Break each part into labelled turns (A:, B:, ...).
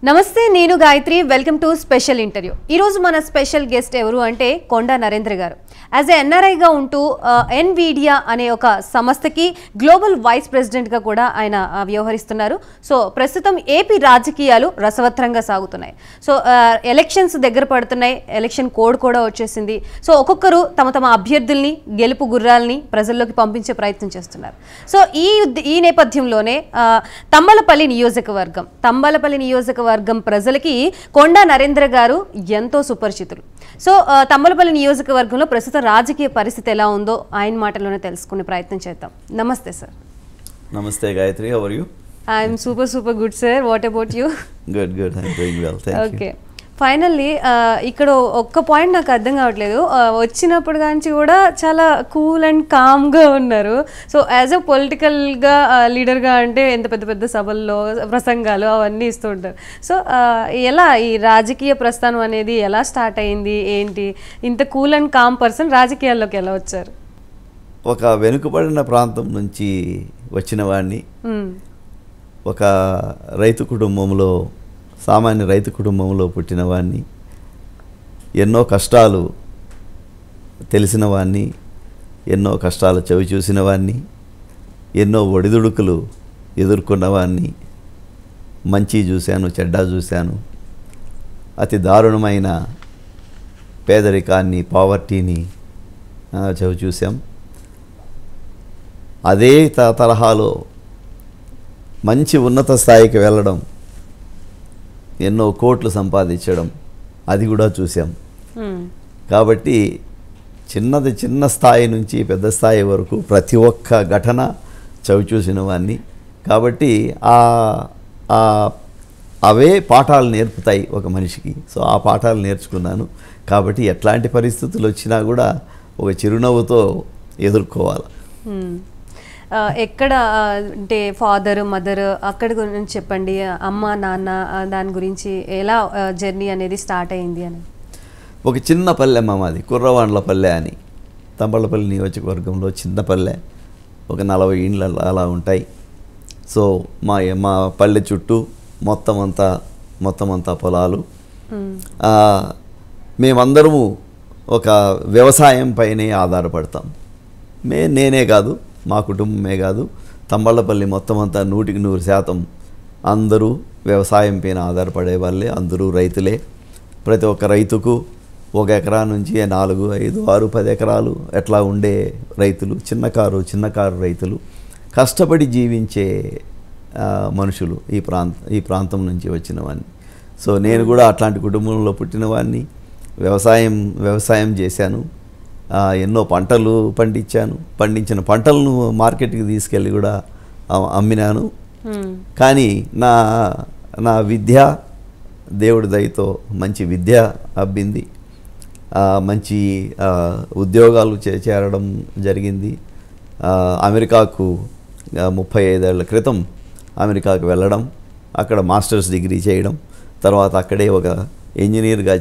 A: నమస్తే నేను Gayatri welcome to special interview ఈ రోజు మన స్పెషల్ గెస్ట్ ఎవరు అంటే కొండా నరేంద్ర గారు యాజ్ ఎ ఎన్ఆర్ఐ గా ఉంటూ ఎన్విడియా అనే ఒక సంస్థకి గ్లోబల్ వైస్ ప్రెసిడెంట్ గా కూడా ఆయన వ్యవహరిస్తున్నారు సో ప్రస్తుతం ఏపీ రాజకీయాలు రసవత్రంగా సాగుతున్నాయి సో ఎలక్షన్స్ దగ్గర పడుతున్నాయి ఎలక్షన్ కోడ్ కూడా వచ్చేసింది సో ఒక్కొక్కరు తమ తమ అభ్యర్థుల్ని గెలుపు గుర్రాల్ని ప్రజల్లోకి పంపించే ప్రయత్నం చేస్తున్నారు సో ఈ నేపథ్యంలోనే తంబలపల్లి నియోజకవర్గం ప్రజలకి కొండా నరేంద్ర గారు ఎంతో సుపరిచితులు సో తంబలపల్లి నియోజకవర్గంలో ప్రస్తుతం రాజకీయ పరిస్థితి ఎలా ఉందో ఆయన మాటల్లోనే తెలుసుకునే ప్రయత్నం చేద్దాం నమస్తే సార్
B: నమస్తే Gayatri how are you
A: I'm super good sir what about you
B: good I'm doing well thank you
A: okay finally ఇక్కడ ఒక్క పాయింట్ నాకు అర్థం కావట్లేదు వచ్చినప్పుడు కానీ కూడా చాలా కూల్ అండ్ కామ్గా ఉన్నారు సో యాజ్ ఎ పొలిటికల్గా లీడర్గా అంటే ఎంత పెద్ద పెద్ద సభల్లో ప్రసంగాలు అవన్నీ ఇస్తూ ఉంటారు సో ఎలా ఈ రాజకీయ ప్రస్థానం అనేది ఎలా స్టార్ట్ అయింది ఏంటి ఇంత కూల్ అండ్ కామ్ పర్సన్ రాజకీయాల్లోకి ఎలా వచ్చారు
B: ఒక వెనుకబడిన ప్రాంతం నుంచి వచ్చిన వాడిని ఒక రైతు కుటుంబంలో సామాన్య రైతు కుటుంబంలో పుట్టిన వాడిని ఎన్నో కష్టాలు తెలిసిన వాడిని ఎన్నో కష్టాలు చవి చూసిన వాడిని ఎన్నో ఒడిదుడుకులు ఎదుర్కొన్న వాడిని మంచి చూశాను చెడ్డ చూశాను అతి దారుణమైన పేదరికాన్ని పావర్టీని చవి చూసాం అదే తరహాలో మంచి ఉన్నత స్థాయికి వెళ్ళడం ఎన్నో కోట్లు సంపాదించడం అది కూడా చూసాం కాబట్టి చిన్న స్థాయి నుంచి పెద్ద స్థాయి వరకు ప్రతి ఒక్క ఘటన చవిచూసిన వాడిని కాబట్టి అవే పాఠాలు నేర్పుతాయి ఒక మనిషికి సో ఆ పాఠాలు నేర్చుకున్నాను కాబట్టి ఎట్లాంటి పరిస్థితులు వచ్చినా కూడా ఒక చిరునవ్వుతో ఎదుర్కోవాలి
A: ఎక్కడ అంటే ఫాదర్ మదర్ అక్కడి గురించి చెప్పండి అమ్మ నాన్న దాని గురించి ఎలా జర్నీ అనేది స్టార్ట్ అయింది అని
B: ఒక చిన్న పల్లె మాది కుర్రవాండ్ల పల్లె అని తంబలపల్లి నియోజకవర్గంలో చిన్న పల్లె ఒక 40 ఇండ్లు అలా ఉంటాయి సో మా పల్లె చుట్టూ మొత్తం అంతా పొలాలు మేమందరము ఒక వ్యవసాయం పైనే ఆధారపడతాం నేనే కాదు మా కుటుంబమే కాదు తంబళ్ళపల్లి మొత్తం అంతా 100% అందరూ వ్యవసాయం పైన ఆధారపడే వాళ్ళే అందరూ రైతులే ప్రతి ఒక్క రైతుకు 1 ఎకరా నుంచి 4, 5, 6, 10 ఎకరాలు ఎట్లా ఉండే రైతులు చిన్నకారు రైతులు కష్టపడి జీవించే మనుషులు ఈ ప్రాంతం నుంచి వచ్చిన వాడిని సో నేను కూడా అట్లాంటి కుటుంబంలో పుట్టిన వాడిని వ్యవసాయం చేశాను ఎన్నో పంటలు పండించిన పంటలను మార్కెట్కి తీసుకెళ్ళి కూడా అమ్మినాను కానీ నా విద్య దేవుడి దయతో మంచి విద్య అబ్బింది మంచి ఉద్యోగాలు చేరడం జరిగింది అమెరికాకు 35 ఏళ్ల క్రితం అమెరికాకు వెళ్ళడం అక్కడ మాస్టర్స్ డిగ్రీ చేయడం తర్వాత అక్కడే ఒక ఇంజనీర్గా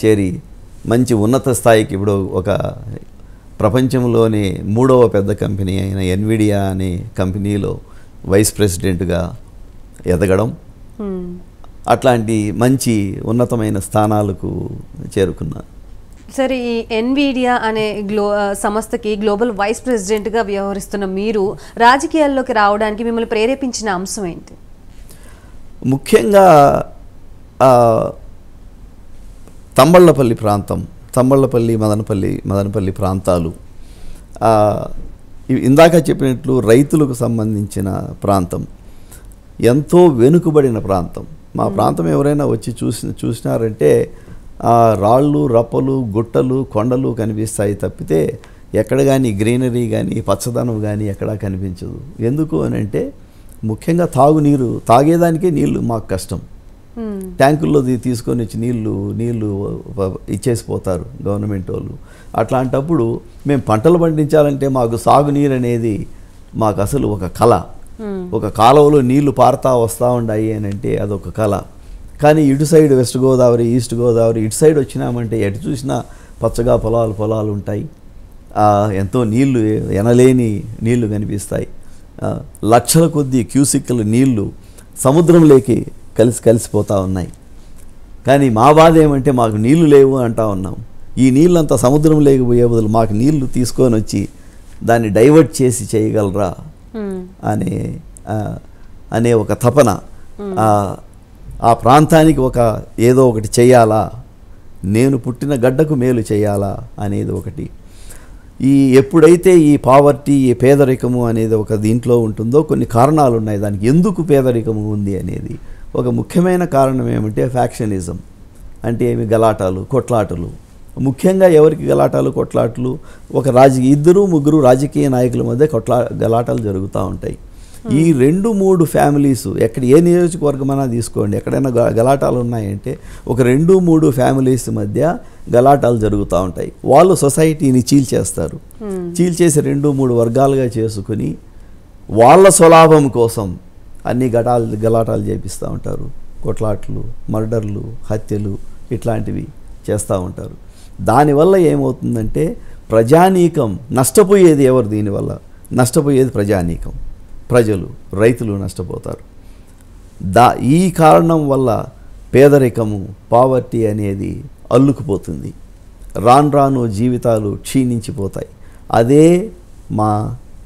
B: చేరి మంచి ఉన్నత స్థాయికి ఇప్పుడు ఒక ప్రపంచంలోనే 3వ పెద్ద కంపెనీ అయిన ఎన్విడియా అనే కంపెనీలో వైస్ ప్రెసిడెంట్గా ఎదగడం అట్లాంటి మంచి ఉన్నతమైన స్థానాలకు చేరుకున్నాను
A: సరే ఈ ఎన్విడియా అనే సంస్థకి గ్లోబల్ వైస్ ప్రెసిడెంట్గా వ్యవహరిస్తున్న మీరు రాజకీయాల్లోకి రావడానికి మిమ్మల్ని ప్రేరేపించిన అంశం ఏంటి
B: ముఖ్యంగా తంబళ్ళపల్లి మదనపల్లి ప్రాంతాలు ఇందాక చెప్పినట్లు రైతులకు సంబంధించిన ప్రాంతం ఎంతో వెనుకబడిన ప్రాంతం మా ప్రాంతం ఎవరైనా వచ్చి చూసినారంటే రాళ్ళు రప్పలు గుట్టలు కొండలు కనిపిస్తాయి తప్పితే ఎక్కడ కానీ గ్రీనరీ కానీ పచ్చదనం కానీ ఎక్కడా కనిపించదు ఎందుకు అని అంటే ముఖ్యంగా తాగేదానికే నీళ్ళు మాకు కష్టం ట్యాంకుల్లో తీసుకొని వచ్చి నీళ్ళు ఇచ్చేసిపోతారు గవర్నమెంట్ వాళ్ళు అట్లాంటప్పుడు మేము పంటలు పండించాలంటే మాకు సాగునీరు అనేది మాకు అసలు ఒక కళ ఒక కాలువలో నీళ్లు పారుతా వస్తూ ఉన్నాయి అని అంటే అదొక కళ కానీ ఇటు side west Godavari east Godavari ఇటు సైడ్ వచ్చినామంటే ఎటు చూసినా పచ్చగా పొలాలు ఉంటాయి ఎంతో ఎనలేని నీళ్లు కనిపిస్తాయి లక్షల కొద్దీ క్యూసిక్ల నీళ్లు సముద్రంలోకి కలిసిపోతూ ఉన్నాయి. కానీ మా బాధ ఏమంటే మాకు నీళ్లు లేవు అంటా ఉన్నాం. ఈ నీళ్ళంతా సముద్రం లేకపోయే బదులు మాకు నీళ్లు తీసుకొని వచ్చి దాన్ని డైవర్ట్ చేసి చేయగలరా అనే ఒక తపన, ఆ ప్రాంతానికి ఏదో ఒకటి చేయాలా, నేను పుట్టిన గడ్డకు మేలు చేయాలా అనేది ఒకటి. ఎప్పుడైతే ఈ పావర్టీ, ఈ పేదరికము అనేది ఒక దీంట్లో ఉంటుందో కొన్ని కారణాలు ఉన్నాయి దానికి ఎందుకు పేదరికము ఉంది అనేది. ఒక ముఖ్యమైన కారణం ఏమంటే ఫ్యాక్షనిజం, అంటే ఏమి గలాటాలు, కొట్లాటలు. ముఖ్యంగా ఎవరికి గలాటాలు, కొట్లాటలు? ఇద్దరు ముగ్గురు రాజకీయ నాయకుల మధ్య గలాటాలు జరుగుతూ ఉంటాయి. ఈ 2-3 ఫ్యామిలీస్, ఏ నియోజకవర్గమైనా తీసుకోండి, ఎక్కడైనా గలాటాలు ఉన్నాయంటే ఒక 2-3 ఫ్యామిలీస్ మధ్య గలాటాలు జరుగుతూ ఉంటాయి. వాళ్ళు సొసైటీని చీల్చేస్తారు. చీల్చేసి 2-3 వర్గాలుగా చేసుకుని వాళ్ళ స్వలాభం కోసం అన్ని గలాటాలు చేపిస్తూ ఉంటారు. కొట్లాట్లు, మర్డర్లు, హత్యలు ఇట్లాంటివి చేస్తూ ఉంటారు. దానివల్ల ఏమవుతుందంటే ప్రజానీకం నష్టపోయేది ఎవరు? దీనివల్ల నష్టపోయేది ప్రజానీకం, ప్రజలు, రైతులు నష్టపోతారు. ఈ కారణం వల్ల పేదరికము, పావర్టీ అనేది అల్లుకుపోతుంది. రాను జీవితాలు క్షీణించిపోతాయి. అదే మా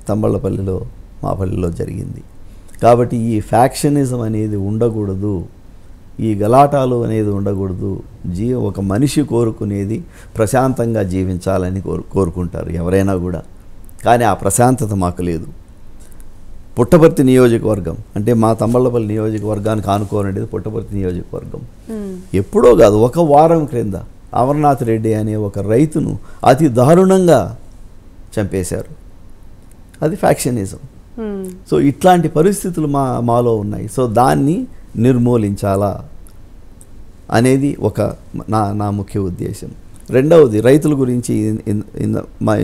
B: తంబళ్ళపల్లిలో, మా పల్లెలో జరిగింది. కాబట్టి ఈ ఫ్యాక్షనిజం అనేది ఉండకూడదు, ఈ గలాటాలు అనేది ఉండకూడదు. ఒక మనిషి కోరుకునేది ప్రశాంతంగా జీవించాలని కోరుకుంటారు ఎవరైనా కూడా. కానీ ఆ ప్రశాంతత మాకు లేదు. పుట్టపర్తి నియోజకవర్గం అంటే మా తంబళ్ళపల్లి నియోజకవర్గానికి ఆనుకోనేది పుట్టపర్తి నియోజకవర్గం. ఎప్పుడో కాదు, ఒక వారం క్రింద అమర్నాథ్ రెడ్డి అనే ఒక రైతును అతి దారుణంగా చంపేశారు. అది ఫ్యాక్షనిజం. సో ఇట్లాంటి పరిస్థితులు మాలో ఉన్నాయి. సో దాన్ని నిర్మూలించాలా అనేది నా ముఖ్య ఉద్దేశం. రెండవది, రైతుల గురించి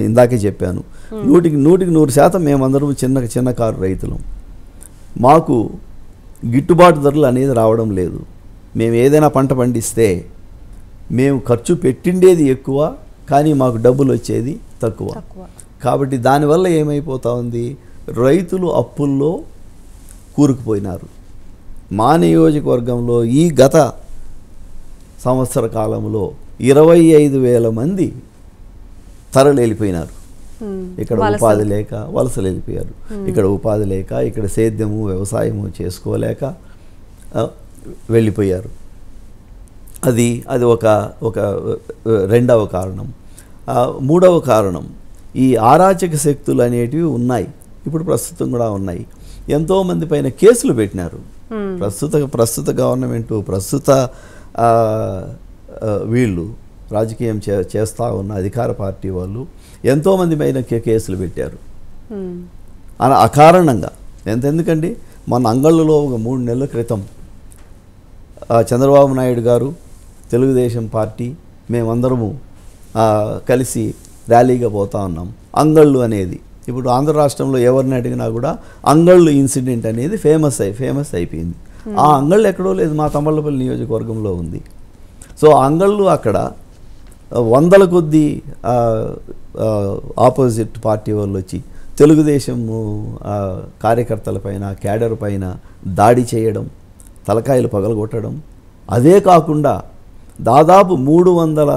B: ఇందాకే చెప్పాను. 100% మేమందరం చిన్నకారు రైతులం. మాకు గిట్టుబాటు ధరలు అనేది రావడం లేదు. మేము ఏదైనా పంట పండిస్తే మేము ఖర్చు పెట్టిండేది ఎక్కువ, కానీ మాకు డబ్బులు వచ్చేది తక్కువ. కాబట్టి దానివల్ల ఏమైపోతా ఉంది, రైతులు అప్పుల్లో కూరుకుపోయినారు. మా నియోజకవర్గంలో ఈ గత సంవత్సర కాలంలో 25,000 మంది తరలి వెళ్ళిపోయినారు. ఇక్కడ ఉపాధి లేక వలసలు వెళ్ళిపోయారు. ఇక్కడ ఉపాధి లేక, ఇక్కడ సేద్యము వ్యవసాయము చేసుకోలేక వెళ్ళిపోయారు. అది ఒక రెండవ కారణం. మూడవ కారణం, ఈ అరాచక శక్తులు అనేటివి ఉన్నాయి, ఇప్పుడు ప్రస్తుతం కూడా ఉన్నాయి. ఎంతోమంది పైన కేసులు పెట్టినారు. ప్రస్తుత గవర్నమెంటు, ప్రస్తుత వీళ్ళు రాజకీయం చేస్తూ ఉన్న అధికార పార్టీ వాళ్ళు ఎంతోమంది పైన కేసులు పెట్టారు అకారణంగా. ఎందుకండి, మన అంగళ్ళలో ఒక 3 నెలల క్రితం చంద్రబాబు నాయుడు గారు, తెలుగుదేశం పార్టీ, మేమందరము కలిసి ర్యాలీగా పోతా ఉన్నాం. అంగళ్ళు అనేది ఇప్పుడు ఆంధ్ర రాష్ట్రంలో ఎవరిని అడిగినా కూడా అంగళ్ళు ఇన్సిడెంట్ అనేది ఫేమస్ అయిపోయింది. ఆ అంగళ్ళు ఎక్కడో లేదు, మా తంబళ్ళపల్లి నియోజకవర్గంలో ఉంది. సో అంగళ్ళు అక్కడ 100 కొద్దీ ఆపోజిట్ పార్టీ వాళ్ళు వచ్చి తెలుగుదేశం కార్యకర్తల పైన, క్యాడర్ పైన దాడి చేయడం, తలకాయలు పగలగొట్టడం. అదే కాకుండా దాదాపు 300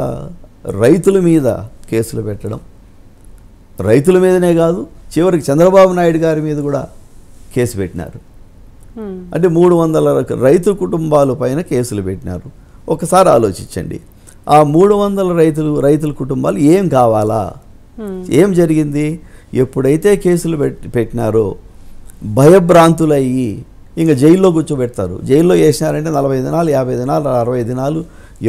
B: రైతుల మీద కేసులు పెట్టడం. రైతుల మీదనే కాదు, చివరికి చంద్రబాబు నాయుడు గారి మీద కూడా కేసు పెట్టినారు. అంటే 300 రైతు కుటుంబాల పైన కేసులు పెట్టినారు. ఒకసారి ఆలోచించండి, ఆ 300 రైతుల కుటుంబాలు ఏం కావాలా? ఏం జరిగింది? ఎప్పుడైతే కేసులు పెట్టినారో భయభ్రాంతులయ్యి ఇంకా జైల్లో కూర్చోబెడతారు. జైల్లో వేసినారంటే 40 దినాలు, 50 దినాలు, 60 దినాలు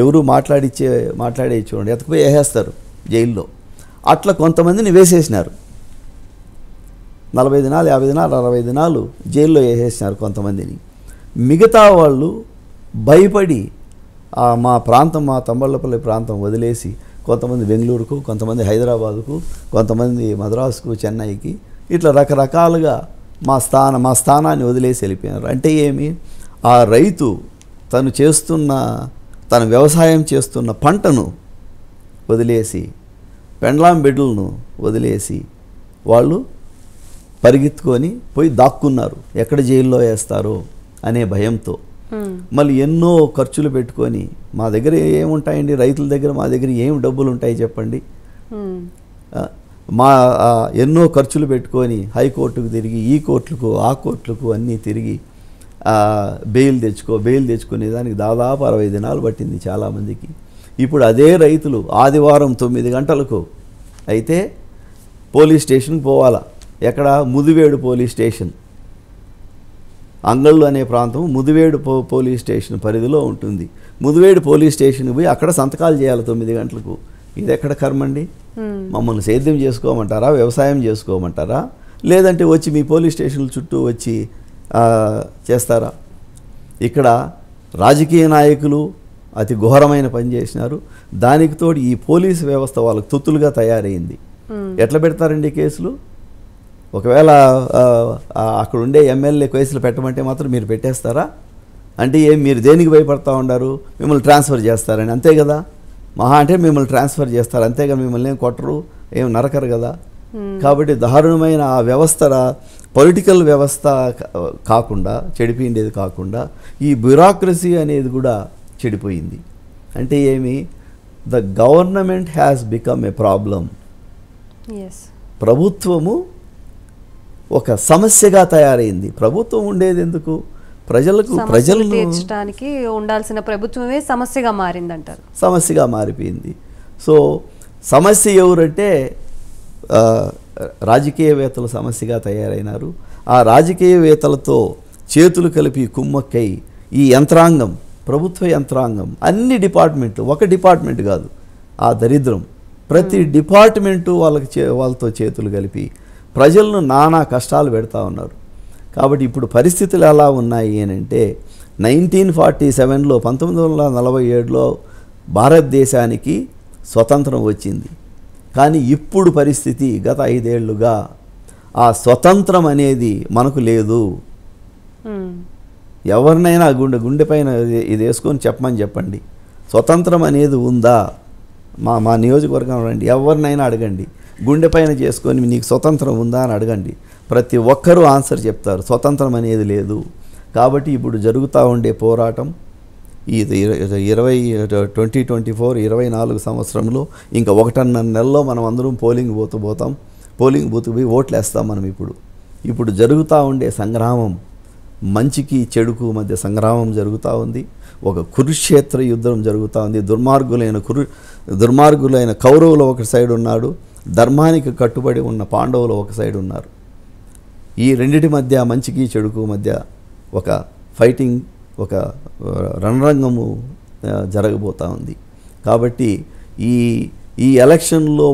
B: ఎవరు మాట్లాడే చూడండి, ఎతకపోయి వేసేస్తారు జైల్లో. అట్లా కొంతమందిని వేసేసినారు. 40 దినాలు, 50 దినాలు, 60 దినాలు జైల్లో వేసేసినారు కొంతమందిని. మిగతా వాళ్ళు భయపడి మా తంబళ్ళపల్లి ప్రాంతం వదిలేసి కొంతమంది బెంగళూరుకు, కొంతమంది హైదరాబాదుకు, కొంతమంది మద్రాసుకు, చెన్నైకి, ఇట్లా రకరకాలుగా మా స్థానాన్ని వదిలేసి వెళ్ళిపోయినారు. అంటే ఏమి, ఆ రైతు తన వ్యవసాయం చేస్తున్న పంటను వదిలేసి, పెండ్లాం బిడ్డలను వదిలేసి వాళ్ళు పరిగెత్తుకొని పోయి దాక్కున్నారు. ఎక్కడ జైల్లో వేస్తారో అనే భయంతో మళ్ళీ ఎన్నో ఖర్చులు పెట్టుకొని మా దగ్గర ఏముంటాయండి, రైతుల దగ్గర మా దగ్గర ఏం డబ్బులు ఉంటాయి చెప్పండి. మా ఎన్నో ఖర్చులు పెట్టుకొని హైకోర్టుకు తిరిగి ఈ కోర్టులకు ఆ కోర్టులకు అన్నీ తిరిగి బెయిల్ తెచ్చుకునే దానికి దాదాపు 60 దినాలు పట్టింది చాలామందికి. ఇప్పుడు అదే రైతులు ఆదివారం 9 గంటలకు అయితే పోలీస్ స్టేషన్కి పోవాలా. ఎక్కడ? ముదివేడు పోలీస్ స్టేషన్, అంగళ్ళు అనే ప్రాంతం ముదివేడు పోలీస్ స్టేషన్ పరిధిలో ఉంటుంది. ముదివేడు పోలీస్ స్టేషన్కి పోయి అక్కడ సంతకాలు చేయాలి 9 గంటలకు. ఇది ఎక్కడ కర్మండి? మమ్మల్ని సేద్యం చేసుకోమంటారా, వ్యవసాయం చేసుకోమంటారా, లేదంటే వచ్చి మీ పోలీస్ స్టేషన్ల చుట్టూ వచ్చి చేస్తారా? ఇక్కడ రాజకీయ నాయకులు అతి ఘోరమైన పని చేసినారు. దానికి తోడు ఈ పోలీసు వ్యవస్థ వాళ్ళకు తొత్తులుగా తయారైంది. ఎట్లా పెడతారండి కేసులు? ఒకవేళ అక్కడ ఉండే ఎమ్మెల్యే కేసులు పెట్టమంటే మాత్రం మీరు పెట్టేస్తారా? అంటే ఏం మీరు దేనికి భయపడతా ఉన్నారు? మిమ్మల్ని ట్రాన్స్ఫర్ చేస్తారని, అంతే కదా. మహా అంటే మిమ్మల్ని ట్రాన్స్ఫర్ చేస్తారు, అంతేగా మిమ్మల్ని ఏం కొట్టరు, ఏం నరకరు కదా. కాబట్టి దారుణమైన ఆ వ్యవస్థ, పొలిటికల్ వ్యవస్థ కాకుండా, చెడిపోయిండేది కాకుండా ఈ బ్యూరోక్రసీ అనేది కూడా చెడిపోయింది. అంటే ఏమి? The government has become a problem. ప్రభుత్వము ఒక సమస్యగా తయారైంది. ప్రభుత్వం ఉండేది ఎందుకు? ప్రజలను
A: తీర్చడానికి ఉండాల్సిన ప్రభుత్వమే సమస్యగా మారిందంటారు.
B: సమస్యగా మారిపోయింది. సో సమస్య ఎవరంటే రాజకీయవేత్తలు సమస్యగా తయారైనారు. ఆ రాజకీయవేత్తలతో చేతులు కలిపి కుమ్మక్కై ఈ యంత్రాంగం, ప్రభుత్వ యంత్రాంగం, అన్ని డిపార్ట్మెంట్లు, ఒక డిపార్ట్మెంట్ కాదు, ఆ దరిద్రం ప్రతి డిపార్ట్మెంటు వాళ్ళతో చేతులు కలిపి ప్రజలను నానా కష్టాలు పెడతా ఉన్నారు. కాబట్టి ఇప్పుడు పరిస్థితులు ఎలా ఉన్నాయి అంటే 1947లో 1947లో భారతదేశానికి స్వతంత్రం వచ్చింది. కానీ ఇప్పుడు పరిస్థితి గత 5 ఏళ్లుగా ఆ స్వతంత్రం అనేది మనకు లేదు. ఎవరినైనా గుండె పైన ఇది వేసుకొని చెప్పండి, స్వతంత్రం అనేది ఉందా? మా నియోజకవర్గం రండి, ఎవరినైనా అడగండి, గుండె పైన చేసుకొని నీకు స్వతంత్రం ఉందా అని అడగండి, ప్రతి ఒక్కరూ ఆన్సర్ చెప్తారు, స్వతంత్రం అనేది లేదు. కాబట్టి ఇప్పుడు జరుగుతూ ఉండే పోరాటం ఈ 2024 సంవత్సరంలో ఇంకా 1.5 నెలలో మనం అందరం పోలింగ్ బూత్కు పోయి ఓట్లు వేస్తాం. మనం ఇప్పుడు జరుగుతూ ఉండే సంగ్రామం, మంచికి చెడుకు మధ్య సంగ్రామం జరుగుతూ ఉంది. ఒక కురుక్షేత్ర యుద్ధం జరుగుతూ ఉంది. దుర్మార్గులైన కౌరవులు ఒక సైడ్ ఉన్నాడు, ధర్మానికి కట్టుబడి ఉన్న పాండవులు ఒక సైడ్ ఉన్నారు. ఈ రెండిటి మధ్య, మంచికి చెడుకు మధ్య ఒక ఫైటింగ్, ఒక రణరంగము జరగబోతూ ఉంది. కాబట్టి ఈ ఎలక్షన్లో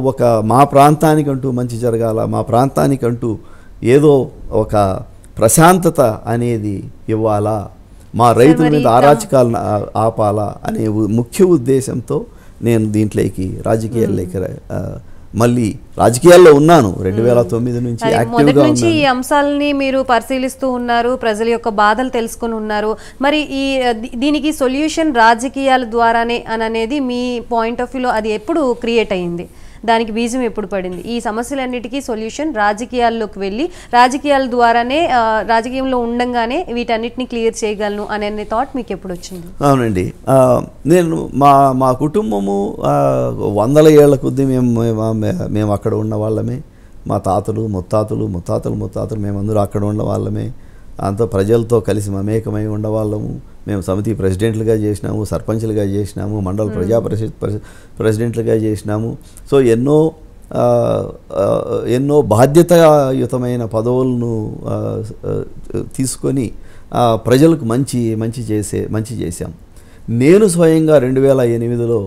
B: మా ప్రాంతానికంటూ మంచి జరగాల, మా ప్రాంతానికంటూ ఏదో ఒక ప్రశాంతత అనేది ఇవ్వాలా, మా రైతుల మీద అరాచకాలను ఆపాలా అనే ముఖ్య ఉద్దేశంతో నేను దీంట్లోకి రాజకీయాల్లోకి మళ్ళీ రాజకీయాల్లో ఉన్నాను. 2009 నుంచి యాక్టివ్గా ఉన్నాను.
A: ఈ అంశాలని మీరు పరిశీలిస్తూ ఉన్నారు, ప్రజల యొక్క బాధలు తెలుసుకుని ఉన్నారు. మరి దీనికి సొల్యూషన్ రాజకీయాల ద్వారానే అనేది మీ పాయింట్ ఆఫ్ వ్యూలో అది ఎప్పుడు క్రియేట్ అయ్యింది? దానికి బీజం ఎప్పుడు పడింది? ఈ సమస్యలన్నిటికీ సొల్యూషన్ రాజకీయాల్లోకి వెళ్ళి రాజకీయాల ద్వారానే, రాజకీయంలో ఉండంగానే వీటన్నిటిని క్లియర్ చేయగలను అనే థాట్ మీకు ఎప్పుడు వచ్చింది?
B: అవునండి, నేను మా కుటుంబము 100 ఏళ్ల కొద్దీ మేము అక్కడ ఉన్న వాళ్ళమే. మా తాతలు ముత్తాతలు మేమందరూ అక్కడ ఉన్న వాళ్ళమే. అంతా ప్రజలతో కలిసి మమేకమై ఉండవాళ్ళము. మేము సమితి ప్రెసిడెంట్లుగా చేసినాము, సర్పంచ్లుగా చేసినాము, మండల ప్రజా పరిషత్ ప్రెసిడెంట్లుగా చేసినాము. సో ఎన్నో బాధ్యతాయుతమైన పదవులను తీసుకొని ప్రజలకు మంచి చేశాం. నేను స్వయంగా 2008లో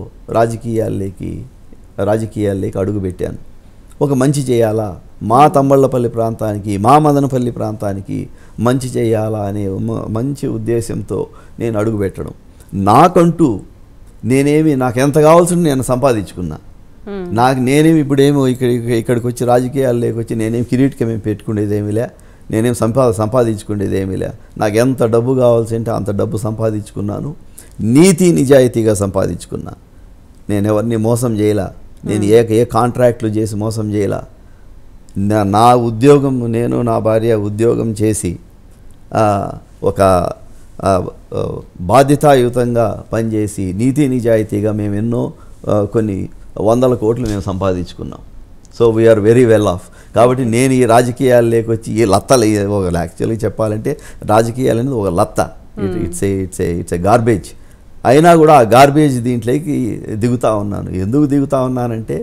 B: రాజకీయాల్లోకి అడుగుపెట్టాను. ఒక మంచి చేయాలా, మా తంబళ్ళపల్లి ప్రాంతానికి, మా మదనపల్లి ప్రాంతానికి మంచి చేయాలా అనే మంచి ఉద్దేశంతో నేను అడుగుపెట్టడం. నాకు ఎంత కావాల్సింది నేను సంపాదించుకున్నా. నేనేమి ఇప్పుడేమో ఇక్కడికి వచ్చి రాజకీయాల్లోకి వచ్చి నేనేం కిరీటికం ఏమి పెట్టుకునేదేమిలే, నేనేం సంపాదించుకునేదేమిలే. నాకు ఎంత డబ్బు కావాల్సి అంటే అంత డబ్బు సంపాదించుకున్నాను. నీతి నిజాయితీగా సంపాదించుకున్నా. నేను ఎవరిని మోసం చేయలా. నేను ఏ కాంట్రాక్ట్లు చేసి మోసం చేయలా. నా ఉద్యోగం, నేను నా భార్య ఉద్యోగం చేసి ఒక బాధ్యతాయుతంగా పనిచేసి నీతి నిజాయితీగా మేము ఎన్నో కొన్ని వందల కోట్లు మేము సంపాదించుకున్నాం. So we're very well off. కాబట్టి నేను ఈ రాజకీయాలు లేకొచ్చి ఈ లత్తలు ఒక యాక్చువల్గా చెప్పాలంటే రాజకీయాలు అనేది ఒక లత్త. It's a garbage. అయినా కూడా ఆ గార్బేజ్ దీంట్లోకి దిగుతూ ఉన్నాను. ఎందుకు దిగుతూ ఉన్నానంటే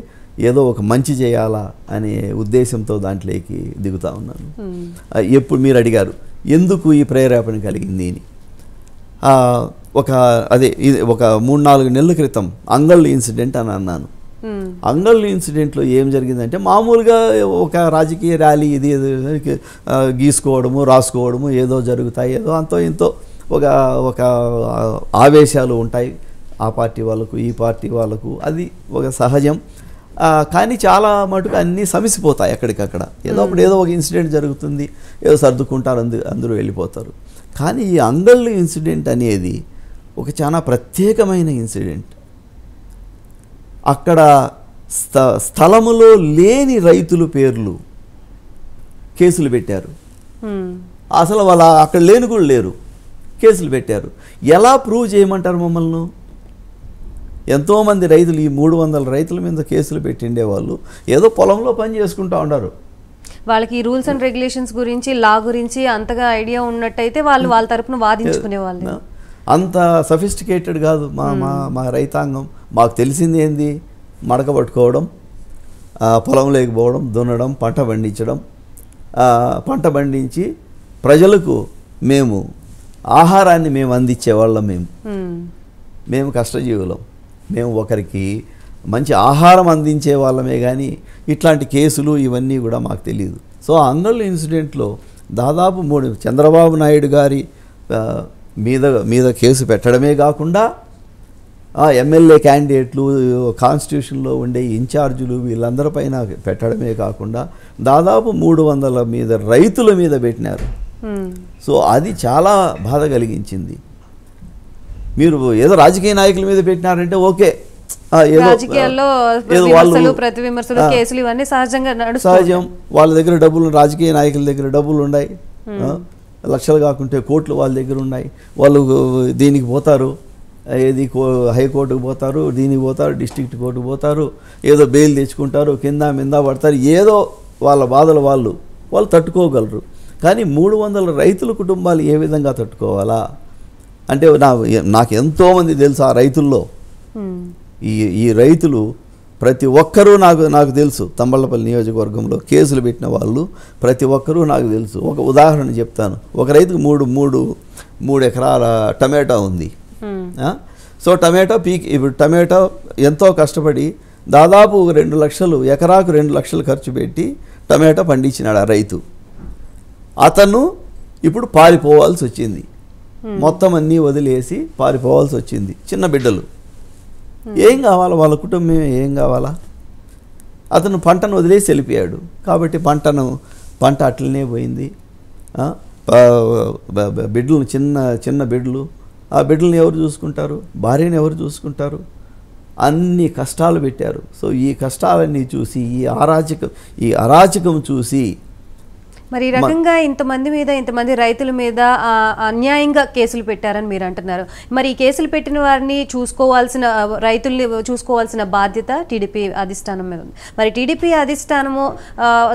B: ఏదో ఒక మంచి చేయాలా అనే ఉద్దేశంతో దాంట్లోకి దిగుతూ ఉన్నాను. ఎప్పుడు మీరు అడిగారు ఎందుకు ఈ ప్రేరేపణ కలిగింది అని. ఒక 3-4 నెలల క్రితం అంగళ్ళు ఇన్సిడెంట్ అని అన్నాను. అంగళ్ళు ఇన్సిడెంట్లో ఏం జరిగిందంటే మామూలుగా ఒక రాజకీయ ర్యాలీ ఇది గీసుకోవడము రాసుకోవడము ఏదో జరుగుతాయి, ఏదో అంతో ఇంతో ఒక ఆవేశాలు ఉంటాయి ఆ పార్టీ వాళ్ళకు ఈ పార్టీ వాళ్ళకు, అది ఒక సహజం. కానీ చాలా మటుకు అన్నీ సమసిపోతాయి ఎక్కడికక్కడ. ఏదో అప్పుడు ఏదో ఒక ఇన్సిడెంట్ జరుగుతుంది, ఏదో సర్దుకుంటారు, అందరూ వెళ్ళిపోతారు. కానీ ఈ అంగళ్ళు ఇన్సిడెంట్ అనేది ఒక చాలా ప్రత్యేకమైన ఇన్సిడెంట్. అక్కడ స్థలములో లేని రైతుల పేర్లు కేసులు పెట్టారు. అసలు వాళ్ళ అక్కడ లేని కూడా లేరు, కేసులు పెట్టారు. ఎలా ప్రూవ్ చేయమంటారు మమ్మల్ని? ఎంతోమంది రైతులు, ఈ 300 రైతుల మీద కేసులు పెట్టిండే వాళ్ళు ఏదో పొలంలో పని చేసుకుంటూ ఉన్నారు.
A: వాళ్ళకి ఈ రూల్స్ అండ్ రెగ్యులేషన్స్ గురించి, లా గురించి అంతగా ఐడియా ఉన్నట్టయితే వాళ్ళు వాళ్ళ తరపున వాదించుకునే వాళ్ళు.
B: అంత సఫిస్టికేటెడ్ కాదు మా రైతాంగం. మాకు తెలిసింది ఏంది, మడక పట్టుకోవడం, పొలం లేకపోవడం, దున్నడం, పంట పండించడం. పంట పండించి ప్రజలకు మేము ఆహారాన్ని మేము అందించేవాళ్ళం. మేము కష్టజీవులం. మేము ఒకరికి మంచి ఆహారం అందించే వాళ్ళమే, కానీ ఇట్లాంటి కేసులు ఇవన్నీ కూడా మాకు తెలియదు. సో అంగళ్ళు ఇన్సిడెంట్లో దాదాపు 3 చంద్రబాబు నాయుడు గారి మీద కేసు పెట్టడమే కాకుండా ఎమ్మెల్యే క్యాండిడేట్లు, కాన్స్టిట్యూషన్లో ఉండే ఇన్ఛార్జీలు వీళ్ళందరిపైన పెట్టడమే కాకుండా దాదాపు 300 మీద రైతుల మీద పెట్టినారు. సో అది చాలా బాధ కలిగించింది. మీరు ఏదో రాజకీయ నాయకుల మీద పెట్టినారంటే ఓకే, సహజం. వాళ్ళ దగ్గర డబ్బులు, రాజకీయ నాయకుల దగ్గర డబ్బులు ఉన్నాయి, లక్షలు కాకుంటే కోట్లు వాళ్ళ దగ్గర ఉన్నాయి. వాళ్ళు దీనికి పోతారు, ఏది హైకోర్టుకు పోతారు, దీనికి పోతారు, డిస్ట్రిక్ట్ కోర్టుకు పోతారు, ఏదో బెయిల్ తెచ్చుకుంటారు, కింద మింద పడతారు, ఏదో వాళ్ళ బాధలు వాళ్ళు తట్టుకోగలరు. కానీ 300 రైతుల కుటుంబాలు ఏ విధంగా తట్టుకోవాలా అంటే నాకు ఎంతోమంది తెలుసు ఆ రైతుల్లో. ఈ రైతులు ప్రతి ఒక్కరూ నాకు తెలుసు. తంబళ్ళపల్లి నియోజకవర్గంలో కేసులు పెట్టిన వాళ్ళు ప్రతి ఒక్కరూ నాకు తెలుసు. ఒక ఉదాహరణ చెప్తాను. ఒక రైతుకు 3 ఎకరాల టమాటా ఉంది. సో టమాటా ఇప్పుడు టమాటా ఎంతో కష్టపడి దాదాపు 2 లక్షలు, ఎకరాకు 2 లక్షలు ఖర్చు పెట్టి టమాటా పండించినాడు ఆ రైతు. అతను ఇప్పుడు పారిపోవాల్సి వచ్చింది. మొత్తం అన్నీ వదిలేసి పారిపోవాల్సి వచ్చింది. చిన్న బిడ్డలు, ఏం కావాలా వాళ్ళ కుటుంబం, ఏం కావాలా? అతను పంటను వదిలేసి వెళ్ళిపోయాడు. కాబట్టి పంట అట్లనే పోయింది. బిడ్డలు, చిన్న బిడ్డలు, ఆ బిడ్డలను ఎవరు చూసుకుంటారు? భార్యను ఎవరు చూసుకుంటారు? అన్ని కష్టాలు పెట్టారు. సో ఈ కష్టాలన్నీ చూసి, ఈ అరాచకం చూసి,
A: మరి ఈ రకంగా ఇంతమంది రైతుల మీద అన్యాయంగా కేసులు పెట్టారని మీరు అంటున్నారు. మరి ఈ కేసులు పెట్టిన వారిని రైతుల్ని చూసుకోవాల్సిన బాధ్యత టీడీపీ అధిష్టానం మీద ఉంది. మరి టీడీపీ అధిష్టానము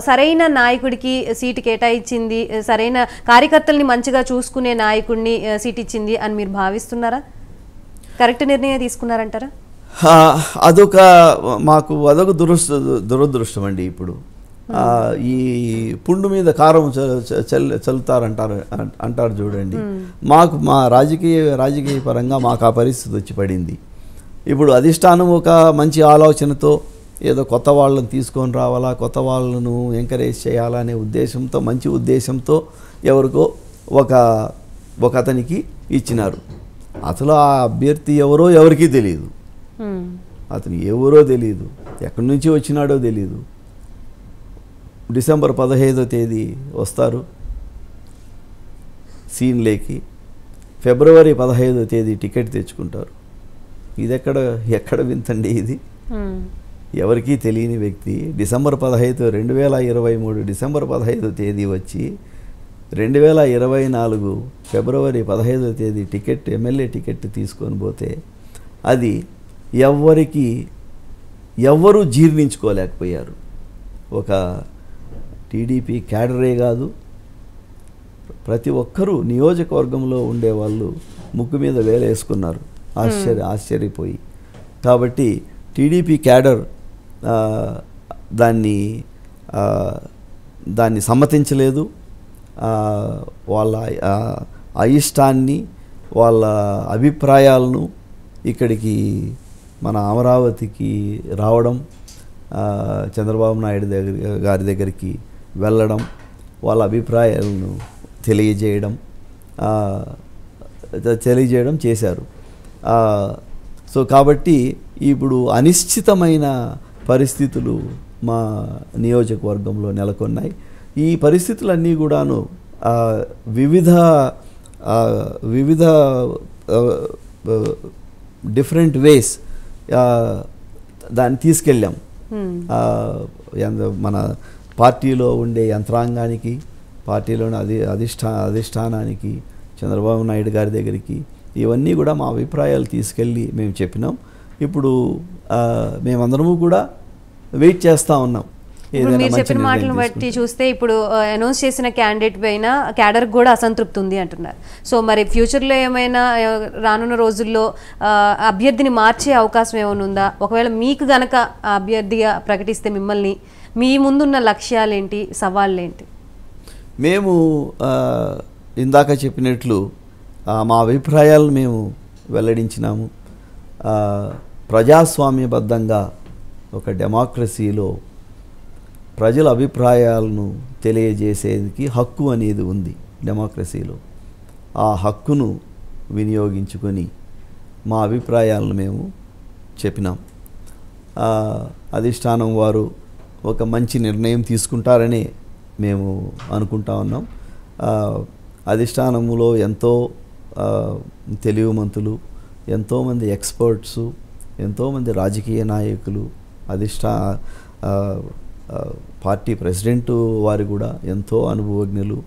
A: సరైన నాయకుడికి సీటు కేటాయించింది, సరైన కార్యకర్తల్ని మంచిగా చూసుకునే నాయకుడిని సీట్ ఇచ్చింది అని మీరు భావిస్తున్నారా? కరెక్ట్ నిర్ణయం తీసుకున్నారంటారా?
B: అదొక దురదృష్టం అండి. ఇప్పుడు ఈ పుండు మీద కారం చల్లుతారంటారు చూడండి. మా రాజకీయ పరంగా మాకు ఆ పరిస్థితి వచ్చి పడింది. ఇప్పుడు అధిష్టానం ఒక మంచి ఆలోచనతో ఏదో కొత్త వాళ్ళని తీసుకొని రావాలా, కొత్త వాళ్ళను ఎంకరేజ్ చేయాలా అనే ఉద్దేశంతో, మంచి ఉద్దేశంతో ఎవరికో ఒక అతనికి ఇచ్చినారు. అసలు ఆ అభ్యర్థి ఎవరో ఎవరికీ తెలియదు. అతను ఎవరో తెలియదు, ఎక్కడి నుంచి వచ్చినాడో తెలియదు. డిసెంబర్ 15వ తేదీ వస్తారు సీన్లేకి, ఫిబ్రవరి 15వ తేదీ టికెట్ తెచ్చుకుంటారు. ఇది ఎక్కడ వింతండి ఇది? ఎవరికీ తెలియని వ్యక్తి డిసెంబర్ 15, 2023 డిసెంబర్ 15వ తేదీ వచ్చి 2024 ఫిబ్రవరి 15వ తేదీ ఎమ్మెల్యే టికెట్ తీసుకొని పోతే అది ఎవ్వరూ జీర్ణించుకోలేకపోయారు. ఒక టీడీపీ క్యాడరే కాదు, ప్రతి ఒక్కరూ నియోజకవర్గంలో ఉండేవాళ్ళు ముక్కు మీద వేలేసుకున్నారు ఆశ్చర్యపోయి. కాబట్టి టీడీపీ క్యాడర్ దాన్ని సమ్మతించలేదు. వాళ్ళ అయిష్టాన్ని, వాళ్ళ అభిప్రాయాలను ఇక్కడికి మన అమరావతికి రావడం, చంద్రబాబు నాయుడు గారి దగ్గరికి వెళ్ళడం, వాళ్ళ అభిప్రాయాలను తెలియజేయడం చేశారు. సో కాబట్టి ఇప్పుడు అనిశ్చితమైన పరిస్థితులు మా నియోజకవర్గంలో నెలకొన్నాయి. ఈ పరిస్థితులన్నీ కూడాను వివిధ డిఫరెంట్ వేస్ దాన్ని తీసుకెళ్ళాం. మన పార్టీలో ఉండే యంత్రాంగానికి, పార్టీలోని అధిష్టానానికి, చంద్రబాబు నాయుడు గారి దగ్గరికి ఇవన్నీ కూడా మా అభిప్రాయాలు తీసుకెళ్ళి మేము చెప్పినాం. ఇప్పుడు మేమందరము కూడా వెయిట్ చేస్తూ ఉన్నాం.
A: మీరు చెప్పిన మాటలను బట్టి చూస్తే ఇప్పుడు అనౌన్స్ చేసిన క్యాండిడేట్ పైన క్యాడర్ కూడా అసంతృప్తి ఉంది అంటున్నారు. సో మరి ఫ్యూచర్లో ఏమైనా రానున్న రోజుల్లో అభ్యర్థిని మార్చే అవకాశం ఏమైనా ఉందా? ఒకవేళ మీకు గనక అభ్యర్థిగా ప్రకటిస్తే మిమ్మల్ని, మీ ముందున్న లక్ష్యాలేంటి, సవాళ్ళేంటి?
B: మేము ఇందాక చెప్పినట్లు మా అభిప్రాయాలు మేము వెల్లడించినాము. ప్రజాస్వామ్యబద్ధంగా ఒక డెమోక్రసీలో ప్రజల అభిప్రాయాలను తెలియజేసేందుకు హక్కు అనేది ఉంది డెమోక్రసీలో. ఆ హక్కును వినియోగించుకొని మా అభిప్రాయాలను మేము చెప్పినాం. అధిష్టానం వారు ఒక మంచి నిర్ణయం తీసుకుంటారని మేము అనుకుంటా ఉన్నాం. అధిష్టానంలో ఎంతో తెలివిమంతులు, ఎంతోమంది ఎక్స్పర్ట్సు, ఎంతోమంది రాజకీయ నాయకులు, పార్టీ ప్రెసిడెంట్ వారు కూడా ఎంతో అనుభవజ్ఞులు.